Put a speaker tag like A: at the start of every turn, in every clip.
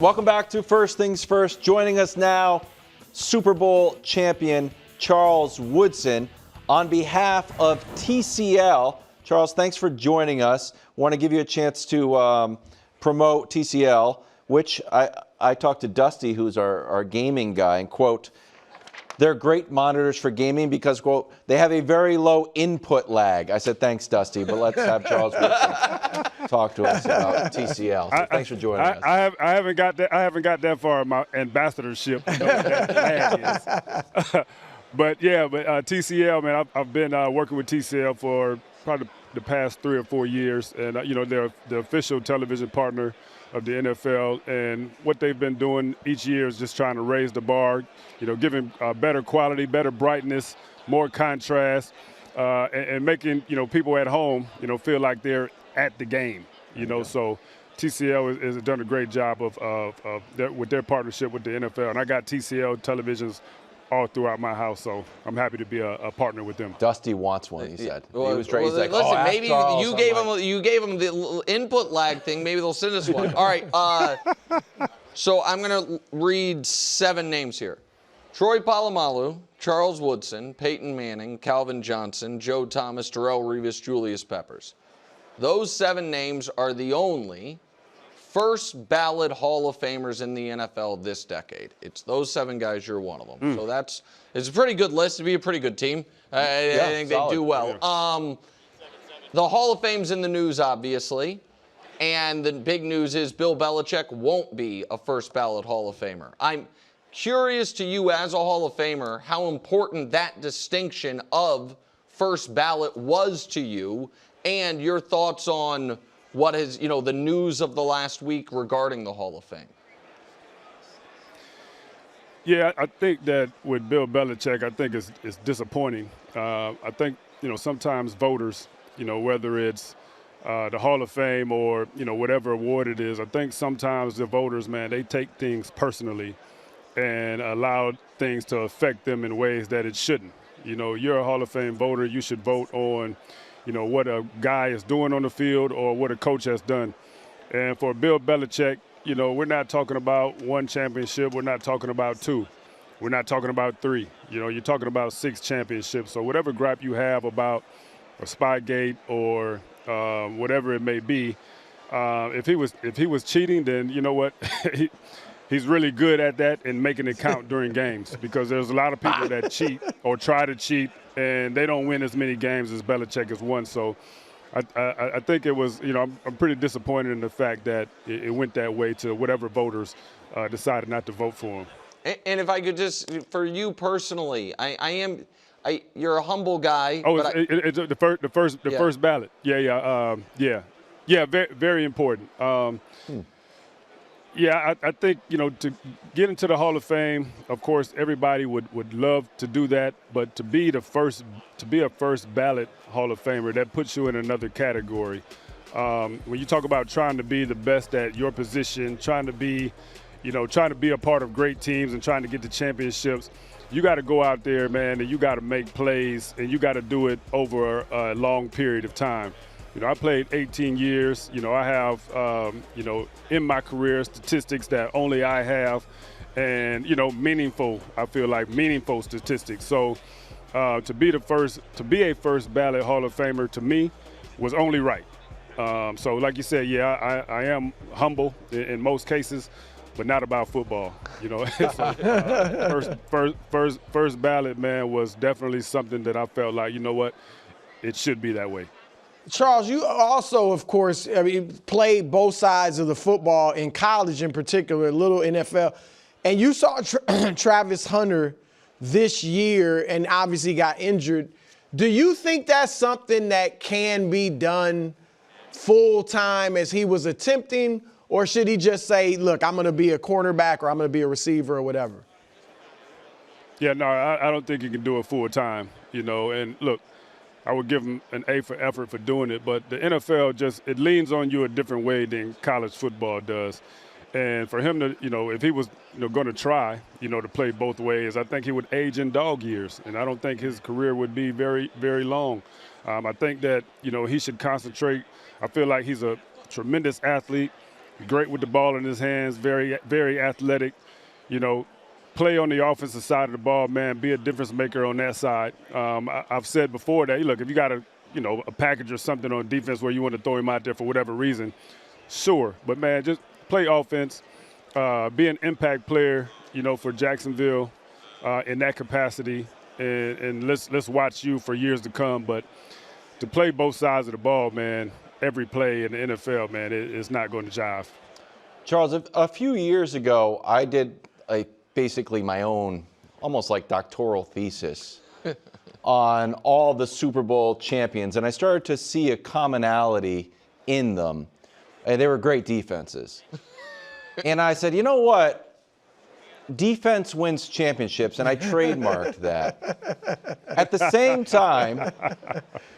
A: Welcome back to First Things First. Joining us now, Super Bowl champion Charles Woodson. On behalf of TCL, Charles, thanks for joining us. Want to give you a chance to promote TCL, which I talked to Dusty, who's our gaming guy, and quote, they're great monitors for gaming because, quote, they have a very low input lag. I said, thanks, Dusty, but let's have Charles Woodson talk to us about TCL. So thanks for joining us.
B: I haven't got that far in my ambassadorship. You know what that lag is. But TCL, man, I've been working with TCL for probably the past 3 or 4 years, and they're the official television partner of the NFL, and what they've been doing each year is just trying to raise the bar, giving better quality, better brightness, more contrast, and making people at home feel like they're at the game. So TCL has done a great job with their partnership with the NFL, and I got TCL televisions all throughout my house, so I'm happy to be a partner with them.
A: Dusty wants one, he said.
C: Well,
A: he was great. He's like,
C: listen, maybe
A: Charles,
C: you gave them the input lag thing. Maybe they'll send us one. All right. So I'm going to read 7 names here: Troy Polamalu, Charles Woodson, Peyton Manning, Calvin Johnson, Joe Thomas, Darrelle Revis, Julius Peppers. Those 7 names are the only first ballot Hall of Famers in the NFL this decade. It's those 7 guys. You're one of them. So it's a pretty good list. It'd be a pretty good team. I think solid. They do well. Yeah. The Hall of Fame's in the news, obviously. And the big news is Bill Belichick won't be a first ballot Hall of Famer. I'm curious to you as a Hall of Famer how important that distinction of first ballot was to you and your thoughts on what is, the news of the last week regarding the Hall of Fame.
B: Yeah, I think that with Bill Belichick, I think it's disappointing. I think, sometimes voters, whether it's the Hall of Fame or, whatever award it is, I think sometimes the voters, man, they take things personally and allow things to affect them in ways that it shouldn't. You're a Hall of Fame voter. You should vote on what a guy is doing on the field or what a coach has done. And for Bill Belichick, we're not talking about 1 championship. We're not talking about 2. We're not talking about 3. You're talking about 6 championships. So whatever gripe you have about a Spygate or whatever it may be, if he was cheating, then you know what? He's really good at that and making it count during games, because there's a lot of people that cheat or try to cheat, and they don't win as many games as Belichick has won. So I think it was, I'm pretty disappointed in the fact that it went that way to whatever voters decided not to vote for him.
C: And if I could just, for you personally, you're a humble guy.
B: Oh, it's the first ballot. Yeah, very, very important. Yeah, I think, to get into the Hall of Fame, of course, everybody would love to do that. But to be a first ballot Hall of Famer, that puts you in another category. When you talk about trying to be the best at your position, trying to be a part of great teams and trying to get to championships, you got to go out there, man, and you got to make plays, and you got to do it over a long period of time. I played 18 years. I have, in my career statistics that only I have, and, meaningful statistics. So to be a first ballot Hall of Famer, to me, was only right. So like you said, yeah, I am humble in most cases, but not about football. First ballot, man, was definitely something that I felt like, it should be that way.
D: Charles, you also, of course, played both sides of the football in college in particular, a little NFL. And you saw Travis Hunter this year and obviously got injured. Do you think that's something that can be done full-time as he was attempting, or should he just say, look, I'm going to be a cornerback or I'm going to be a receiver or whatever?
B: Yeah, no, I don't think you can do it full-time, and look, I would give him an A for effort for doing it, but the NFL it leans on you a different way than college football does. And for him to, if he was, going to try, to play both ways, I think he would age in dog years, and I don't think his career would be very, very long. I think that, he should concentrate. I feel like he's a tremendous athlete. great with the ball in his hands, very, very athletic. You know, play on the offensive side of the ball, man, be a difference maker on that side. I've said before that, look, if you got a package or something on defense where you want to throw him out there for whatever reason, sure. But, man, just play offense, be an impact player, for Jacksonville in that capacity, and let's watch you for years to come. But to play both sides of the ball, man, every play in the NFL, man, it's not going to jive.
A: Charles, a few years ago, I did basically my own, almost like doctoral thesis on all the Super Bowl champions, and I started to see a commonality in them. They were great defenses. And I said, you know what? Defense wins championships, and I trademarked that. At the same time,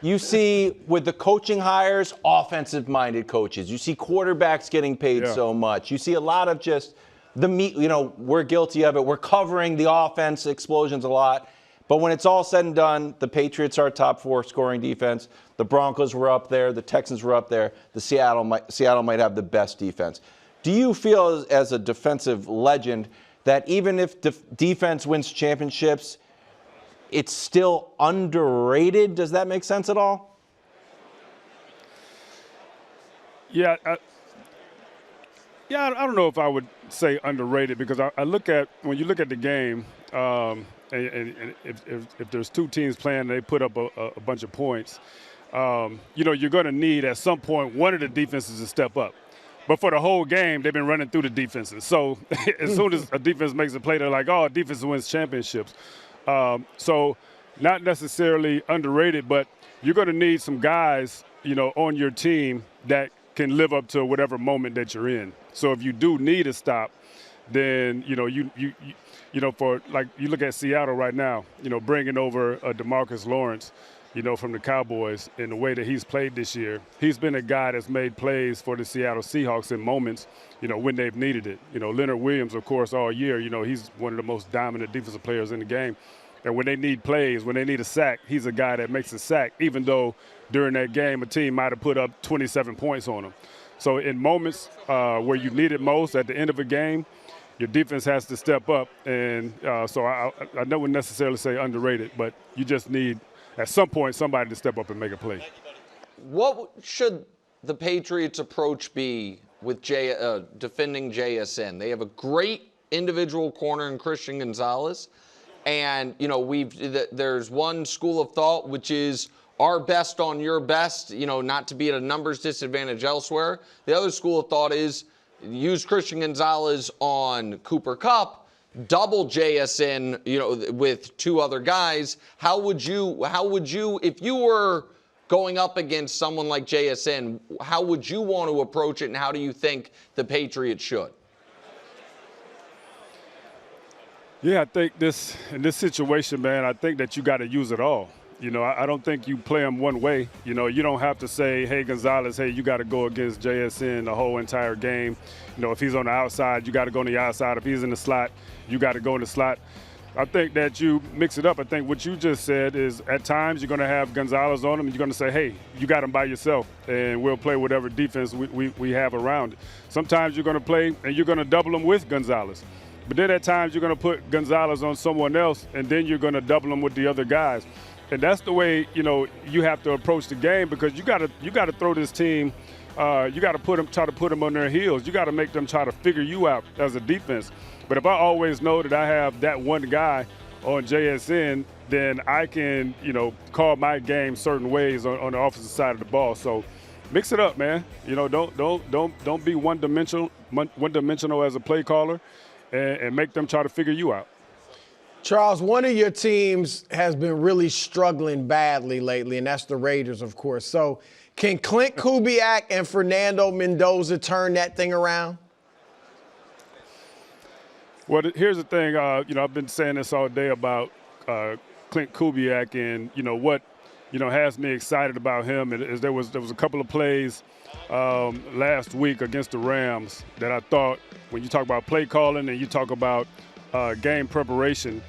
A: you see with the coaching hires, offensive-minded coaches. You see quarterbacks getting paid so much. You see a lot of just the meat, we're guilty of it. We're covering the offense explosions a lot. But when it's all said and done, the Patriots are top 4 scoring defense. The Broncos were up there. The Texans were up there. The Seattle might have the best defense. Do you feel, as a defensive legend, that even if defense wins championships, it's still underrated? Does that make sense at all?
B: Yeah, I don't know if I would say underrated, because I look at, when you look at the game, and if there's two teams playing and they put up a bunch of points, you're going to need at some point one of the defenses to step up. But for the whole game, they've been running through the defenses. So as soon as a defense makes a play, they're like, oh, defense wins championships. So not necessarily underrated, but you're going to need some guys, on your team that can live up to whatever moment that you're in. So if you do need a stop, then, for, like, you look at Seattle right now, bringing over DeMarcus Lawrence, from the Cowboys, in the way that he's played this year. He's been a guy that's made plays for the Seattle Seahawks in moments, when they've needed it. Leonard Williams, of course, all year, he's one of the most dominant defensive players in the game. And when they need plays, when they need a sack, he's a guy that makes a sack, even though during that game a team might have put up 27 points on him. So in moments where you need it most, at the end of a game, your defense has to step up. And so I wouldn't necessarily say underrated, but you just need, at some point, somebody to step up and make a play.
C: What should the Patriots' approach be with defending JSN? They have a great individual corner in Christian Gonzalez. And, there's one school of thought, which is our best on your best, not to be at a numbers disadvantage elsewhere. The other school of thought is use Christian Gonzalez on Cooper Kupp, double JSN, with 2 other guys. How would you, if you were going up against someone like JSN, how would you want to approach it, and how do you think the Patriots should?
B: Yeah, I think in this situation, man, I think that you got to use it all. I don't think you play them one way. You don't have to say, hey, Gonzalez, hey, you got to go against JSN the whole entire game. If he's on the outside, you got to go on the outside. If he's in the slot, you got to go in the slot. I think that you mix it up. I think what you just said is at times you're going to have Gonzalez on him, and you're going to say, hey, you got him by yourself, and we'll play whatever defense we have around it. Sometimes you're going to play, and you're going to double him with Gonzalez. But then at times you're going to put Gonzalez on someone else, and then you're going to double him with the other guys. And that's the way, you have to approach the game, because you got to throw this team, you got to try to put them on their heels. You got to make them try to figure you out as a defense. But if I always know that I have that one guy on JSN, then I can, call my game certain ways on the offensive side of the ball. So mix it up, man. Don't be one-dimensional as a play caller, and make them try to figure you out.
D: Charles, one of your teams has been really struggling badly lately, and that's the Raiders, of course. So can Klint Kubiak and Fernando Mendoza turn that thing around?
B: Well, here's the thing. I've been saying this all day about Klint Kubiak, and, what, has me excited about him is there was a couple of plays last week against the Rams that I thought, when you talk about play calling and you talk about game preparation,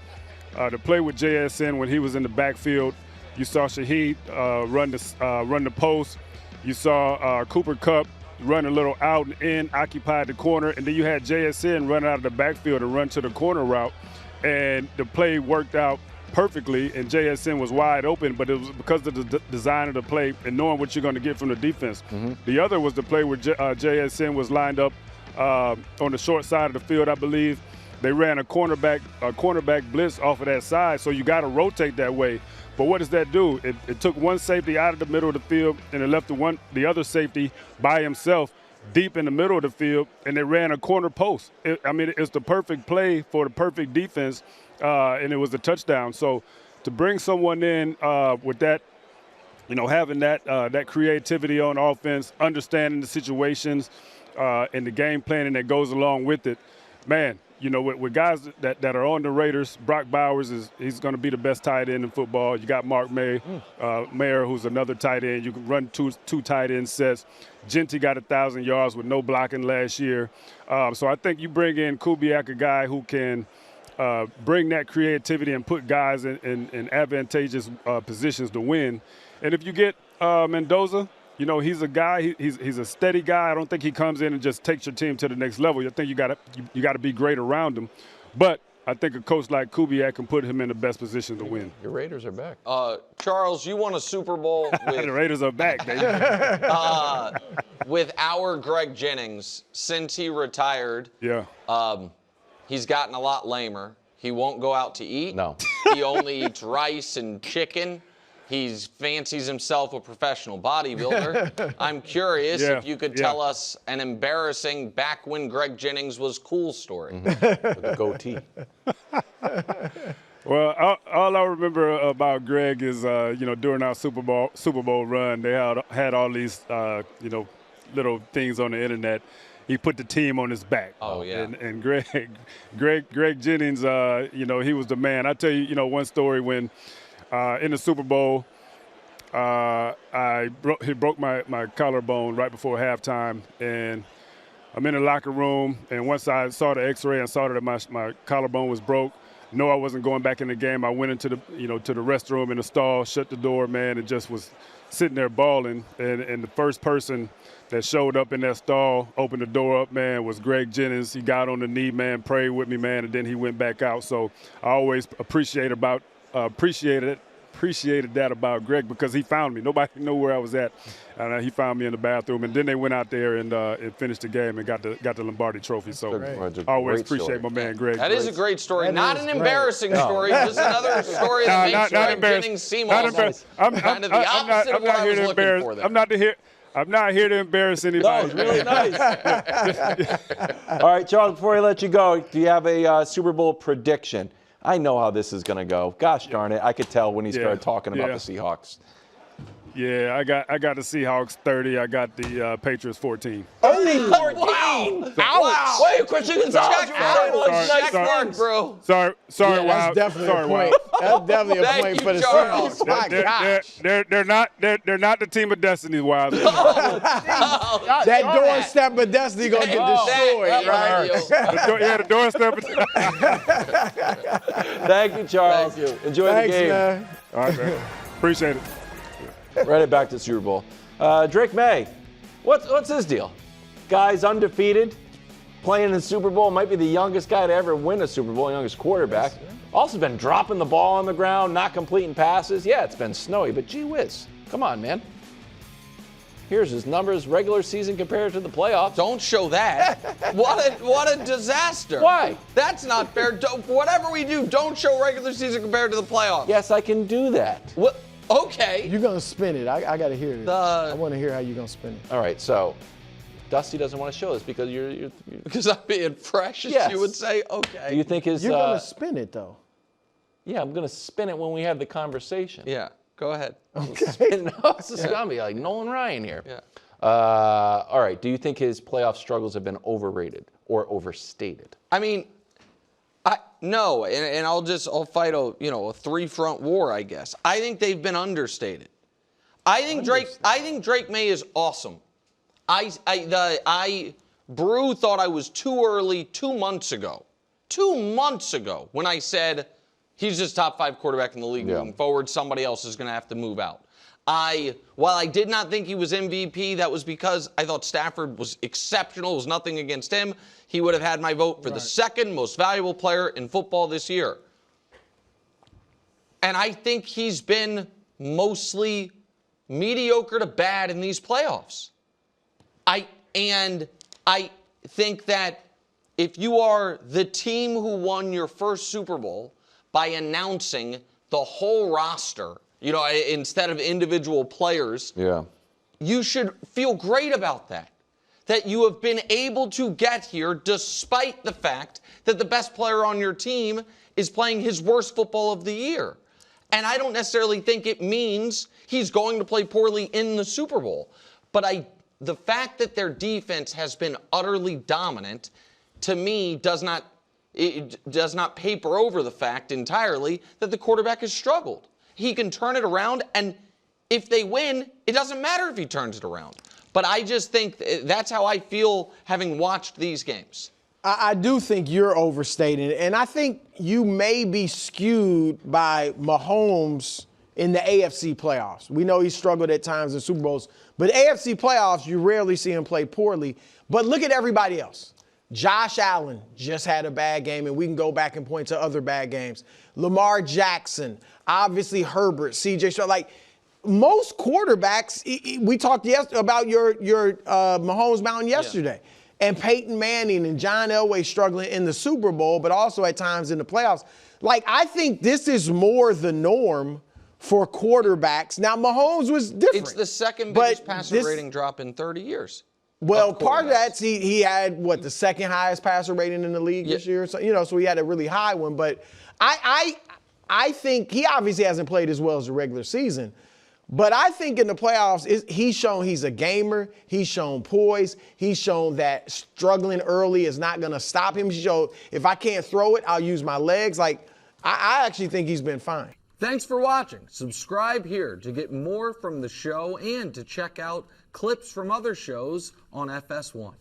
B: the play with JSN when he was in the backfield, you saw Shaheed run the post. You saw Cooper Kupp, run a little out and in, occupied the corner, and then you had JSN run out of the backfield and run to the corner route, and the play worked out perfectly, and JSN was wide open, but it was because of the design of the play and knowing what you're going to get from the defense. The other was the play where JSN was lined up on the short side of the field, I believe. They ran a cornerback blitz off of that side, so you got to rotate that way. But what does that do? It took one safety out of the middle of the field, and it left the other safety by himself deep in the middle of the field, and they ran a corner post. It's the perfect play for the perfect defense, and it was a touchdown. So to bring someone in with that, having that creativity on offense, understanding the situations and the game planning that goes along with it, man, with guys that are on the Raiders, Brock Bowers he's going to be the best tight end in football. You got Mark Maye, who's another tight end. You can run two tight end sets. Genty got 1,000 yards with no blocking last year. So I think you bring in Kubiak, a guy who can bring that creativity and put guys in advantageous positions to win. And if you get Mendoza, he's a guy. He's a steady guy. I don't think he comes in and just takes your team to the next level. I think you got to be great around him. But I think a coach like Kubiak can put him in the best position to win.
C: Your Raiders are back. Charles, you won a Super Bowl with
B: the Raiders are back, baby.
C: with our Greg Jennings. Since he retired, he's gotten a lot lamer. He won't go out to eat.
A: No.
C: He only eats rice and chicken. He fancies himself a professional bodybuilder. I'm curious if you could tell us an embarrassing back when Greg Jennings was cool story.
A: With a goatee.
B: Well, all I remember about Greg is, during our Super Bowl run, they had all these, little things on the internet. He put the team on his back.
C: Oh, yeah.
B: And Greg Jennings, he was the man. I tell you, one story when in the Super Bowl, he broke my collarbone right before halftime, and I'm in the locker room, and once I saw the X-ray and saw that my collarbone was broke, I wasn't going back in the game. I went into the to the restroom in the stall, shut the door, man, and just was sitting there bawling. And the first person that showed up in that stall, opened the door up, man, was Greg Jennings. He got on the knee, man, prayed with me, man, and then he went back out. So I always appreciated that about Greg because he found me. Nobody knew where I was at, and he found me in the bathroom. And then they went out there and finished the game and got the Lombardi Trophy. So I always appreciate my man Greg.
C: That is a great story. Not an embarrassing story, just another story that makes Greg Jennings seem awesome.
B: I'm
C: kind of the opposite of what I was looking for there.
B: I'm not here to embarrass anybody.
A: No, it's really nice. All right, Charles, before I let you go, do you have a Super Bowl prediction? I know how this is going to go. Gosh darn it, I could tell when he started talking about the Seahawks.
B: Yeah, I got the Seahawks 30. I got the Patriots 14.
A: Only 14?
C: Wow. Ouch.
A: Wait, Christian Gonzalez.
C: Check mark, bro.
B: Sorry,
D: that's definitely a point. That's definitely a point for the Seahawks. My gosh.
B: They're not the team of destiny, Wild.
D: That doorstep of destiny going to get destroyed, right?
B: The doorstep.
A: Thank you, Charles.
C: Thank you.
A: Enjoy the game.
D: Man.
B: All right, man. Appreciate it.
A: Right back to the Super Bowl. Drake Maye, what's his deal? Guy's undefeated, playing in the Super Bowl, might be the youngest guy to ever win a Super Bowl, youngest quarterback. Also been dropping the ball on the ground, not completing passes. Yeah, it's been snowy, but gee whiz. Come on, man. Here's his numbers, regular season compared to the playoffs.
C: Don't show that. What a disaster.
A: Why?
C: That's not fair. Whatever we do, don't show regular season compared to the playoffs.
A: Yes, I can do that.
C: What? Okay.
D: You're going to spin it. I got to hear this. I want to hear how you're going to spin it.
A: All right, so Dusty doesn't want to show this because you're
C: because I'm being fresh, as you would say. Okay.
A: Do you think his...
D: You're going to spin it, though.
A: Yeah, I'm going to spin it when we have the conversation.
C: Yeah, go ahead.
A: Okay. No, this is going to be like Nolan Ryan here.
C: Yeah.
A: All right, do you think his playoff struggles have been overrated or overstated?
C: I mean, no, and I'll fight a three-front war, I guess. I think they've been understated. I think Drake Maye is awesome. Brew thought I was too early 2 months ago. 2 months ago when I said he's just top 5 quarterback in the league moving forward. Somebody else is going to have to move out. While I did not think he was MVP, that was because I thought Stafford was exceptional. It was nothing against him. He would have had my vote for the second most valuable player in football this year. And I think he's been mostly mediocre to bad in these playoffs. I think that if you are the team who won your first Super Bowl by announcing the whole roster, you know, instead of individual players, you should feel great about that. That you have been able to get here despite the fact that the best player on your team is playing his worst football of the year. And I don't necessarily think it means he's going to play poorly in the Super Bowl. But the fact that their defense has been utterly dominant, to me, does not paper over the fact entirely that the quarterback has struggled. He can turn it around, and if they win, it doesn't matter if he turns it around. But I just think that's how I feel having watched these games.
D: I do think you're overstating it, and I think you may be skewed by Mahomes in the AFC playoffs. We know he struggled at times in Super Bowls, but AFC playoffs, you rarely see him play poorly. But look at everybody else. Josh Allen just had a bad game, and we can go back and point to other bad games. Lamar Jackson, obviously Herbert, C.J. Stroud. Like, most quarterbacks, we talked about your Mahomes Mountain yesterday. Yeah. And Peyton Manning and John Elway struggling in the Super Bowl, but also at times in the playoffs. Like, I think this is more the norm for quarterbacks. Now, Mahomes was different.
C: It's the second biggest passer rating drop in 30 years.
D: Well, part of that, he had, what, the second highest passer rating in the league this year? So, you know, so he had a really high one. But I think he obviously hasn't played as well as the regular season. But I think in the playoffs, he's shown he's a gamer. He's shown poise. He's shown that struggling early is not going to stop him. He showed, if I can't throw it, I'll use my legs. Like, I actually think he's been fine.
C: Thanks for watching. Subscribe here to get more from the show and to check out clips from other shows on FS1.